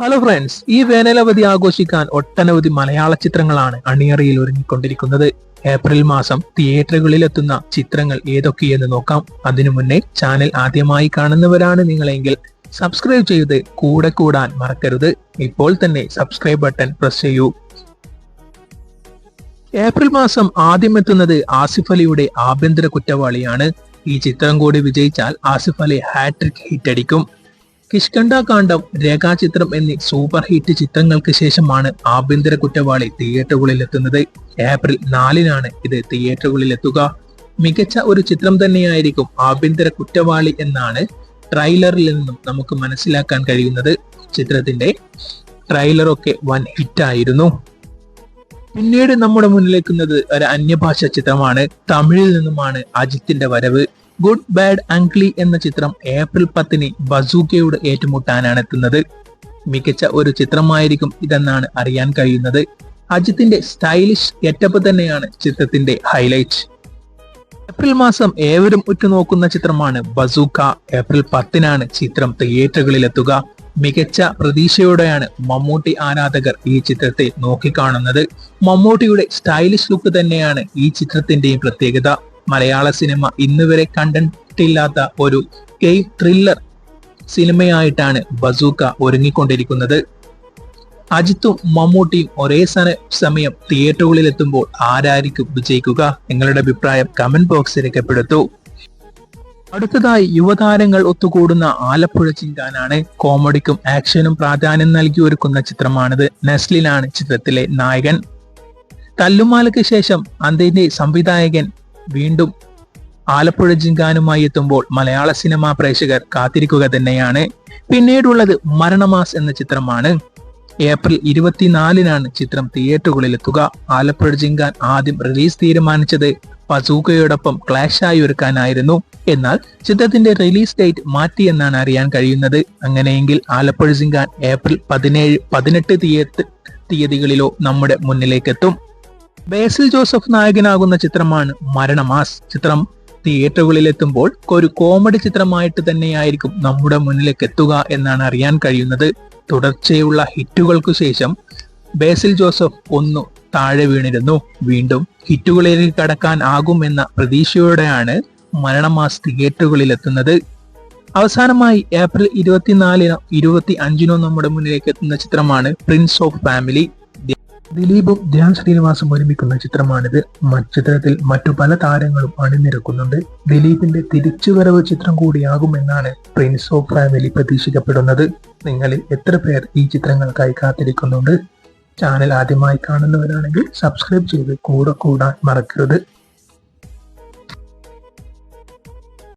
Hello friends, ഈ വേനലവധി ആഘോഷിക്കാൻ ഒട്ടനവധി മലയാള ചിത്രങ്ങളാണ് അണിയറയിൽ ഒരുങ്ങിക്കൊണ്ടിരിക്കുന്നത്. ഏപ്രിൽ മാസം തിയേറ്ററുകളിൽ എത്തുന്ന ചിത്രങ്ങൾ ഏതൊക്കെയെന്ന് നോക്കാം. അതിനു മുന്നേ ചാനൽ ആദ്യമായി കാണുന്നവരാണ് നിങ്ങളെങ്കിൽ സബ്സ്ക്രൈബ് ചെയ്ത് കൂടെ കൂടാൻ മറക്കരുത്. ഇപ്പോൾ തന്നെ സബ്സ്ക്രൈബ് ബട്ടൺ പ്രസ് ചെയ്യൂ. ഏപ്രിൽ മാസം ആദ്യം എത്തുന്നത് ആസിഫ് അലിയുടെ ആഭ്യന്തര കുറ്റവാളിയാണ്. ഈ ചിത്രം കൂടി വിജയിച്ചാൽ ആസിഫ് അലി ഹാട്രിക് ഹിറ്റ് അടിക്കും. കിഷ്കണ്ട കാണ്ഡം, രേഖാചിത്രം എന്നീ സൂപ്പർ ഹിറ്റ് ചിത്രങ്ങൾക്ക് ശേഷമാണ് ആഭ്യന്തര കുറ്റവാളി തിയേറ്ററുകളിൽ എത്തുന്നത്. ഏപ്രിൽ 4-നാണ് ഇത് തിയേറ്ററുകളിൽ എത്തുക. മികച്ച ഒരു ചിത്രം തന്നെയായിരിക്കും ആഭ്യന്തര കുറ്റവാളി എന്നാണ് ട്രെയിലറിൽ നിന്നും നമുക്ക് മനസ്സിലാക്കാൻ കഴിയുന്നത്. ചിത്രത്തിന്റെ ട്രെയിലറൊക്കെ വൻ ഹിറ്റായിരുന്നു. പിന്നീട് നമ്മുടെ മുന്നിലേക്കുന്നത് ഒരു അന്യഭാഷ ചിത്രമാണ്. തമിഴിൽ നിന്നുമാണ് അജിത്തിന്റെ വരവ്. ഗുഡ് ബാഡ് അംഗ്ലി എന്ന ചിത്രം ഏപ്രിൽ 10-ന് ബസൂക്കയോട് ഏറ്റുമുട്ടാനാണ് എത്തുന്നത്. മികച്ച ഒരു ചിത്രമായിരിക്കും ഇതെന്നാണ് അറിയാൻ കഴിയുന്നത്. അജിത്തിന്റെ സ്റ്റൈലിഷ് ഗെറ്റപ്പ് തന്നെയാണ് ചിത്രത്തിന്റെ ഹൈലൈറ്റ്. ഏപ്രിൽ മാസം ഏവരും ഉറ്റുനോക്കുന്ന ചിത്രമാണ് ബസൂക്ക. ഏപ്രിൽ 10-നാണ് ചിത്രം തിയേറ്ററുകളിൽ എത്തുക. മികച്ച പ്രതീക്ഷയോടെയാണ് മമ്മൂട്ടി ആരാധകർ ഈ ചിത്രത്തെ നോക്കിക്കാണുന്നത്. മമ്മൂട്ടിയുടെ സ്റ്റൈലിഷ് ലുക്ക് തന്നെയാണ് ഈ ചിത്രത്തിന്റെയും പ്രത്യേകത. മലയാള സിനിമ ഇന്നുവരെ കണ്ടിട്ടില്ലാത്ത ഒരു ഗെയിം ത്രില്ലർ സിനിമയായിട്ടാണ് ബസൂക്ക ഒരുങ്ങിക്കൊണ്ടിരിക്കുന്നത്. അജിത്തും മമ്മൂട്ടിയും ഒരേ സമയം തിയേറ്ററുകളിൽ എത്തുമ്പോൾ ആരായിരിക്കും വിജയിക്കുക? നിങ്ങളുടെ അഭിപ്രായം കമന്റ് ബോക്സിൽ രേഖപ്പെടുത്തൂ. അടുത്തതായി യുവതാരങ്ങൾ ഒത്തുകൂടുന്ന ആലപ്പുഴ ചിങ്കാനാണ്. കോമഡിക്കും ആക്ഷനും പ്രാധാന്യം നൽകി ഒരുക്കുന്ന ചിത്രമാണിത്. നെസ്ലിനാണ് ചിത്രത്തിലെ നായകൻ. തല്ലുമാലയ്ക്ക് ശേഷം അതിന്റെ സംവിധായകൻ വീണ്ടും ആലപ്പുഴ ജിങ്കാനുമായി എത്തുമ്പോൾ മലയാള സിനിമാ പ്രേക്ഷകർ കാത്തിരിക്കുക തന്നെയാണ്. പിന്നീടുള്ളത് മരണമാസ് എന്ന ചിത്രമാണ്. ഏപ്രിൽ 24-നാണ് ചിത്രം തിയേറ്ററുകളിൽ എത്തുക. ആലപ്പുഴ ജിങ്കാൻ ആദ്യം റിലീസ് തീരുമാനിച്ചത് ബസൂക്കയോടൊപ്പം ക്ലാഷായി ഒരുക്കാനായിരുന്നു. എന്നാൽ ചിത്രത്തിന്റെ റിലീസ് ഡേറ്റ് മാറ്റി എന്നാണ് അറിയാൻ കഴിയുന്നത്. അങ്ങനെയെങ്കിൽ ആലപ്പുഴ ജിങ്കാൻ ഏപ്രിൽ 17, 18 തീയതികളിലോ നമ്മുടെ മുന്നിലേക്ക് എത്തും. ബേസിൽ ജോസഫ് നായകനാകുന്ന ചിത്രമാണ് മരണമാസ്. ചിത്രം തിയേറ്ററുകളിൽ എത്തുമ്പോൾ ഒരു കോമഡി ചിത്രമായിട്ട് തന്നെയായിരിക്കും നമ്മുടെ മുന്നിലേക്ക് എത്തുക എന്നാണ് അറിയാൻ കഴിയുന്നത്. തുടർച്ചയുള്ള ഹിറ്റുകൾക്കു ശേഷം ബേസിൽ ജോസഫ് ഒന്നു താഴെ വീണിരുന്നു. വീണ്ടും ഹിറ്റുകളിലേക്ക് കടക്കാൻ ആകുമെന്ന പ്രതീക്ഷയോടെയാണ് മരണമാസ് തിയേറ്ററുകളിൽ എത്തുന്നത്. അവസാനമായി ഏപ്രിൽ 24-നോ 25-നോ നമ്മുടെ മുന്നിലേക്ക് എത്തുന്ന ചിത്രമാണ് പ്രിൻസ് ഓഫ് ഫാമിലി. ദിലീപും ധ്യാൻ ശ്രീനിവാസും ഒരുമിക്കുന്ന ചിത്രമാണിത്. ചിത്രത്തിൽ മറ്റു പല താരങ്ങളും അണിനിരക്കുന്നുണ്ട്. ദിലീപിന്റെ തിരിച്ചുവരവ് ചിത്രം കൂടിയാകുമെന്നാണ് പ്രിൻസ് ഓഫ് ഫാമിലി പ്രതീക്ഷിക്കപ്പെടുന്നത്. നിങ്ങളിൽ എത്ര പേർ ഈ ചിത്രങ്ങൾക്കായി കാത്തിരിക്കുന്നുണ്ട്? ചാനൽ ആദ്യമായി കാണുന്നവരാണെങ്കിൽ സബ്സ്ക്രൈബ് ചെയ്ത് കൂടെ കൂടാൻ മറക്കരുത്.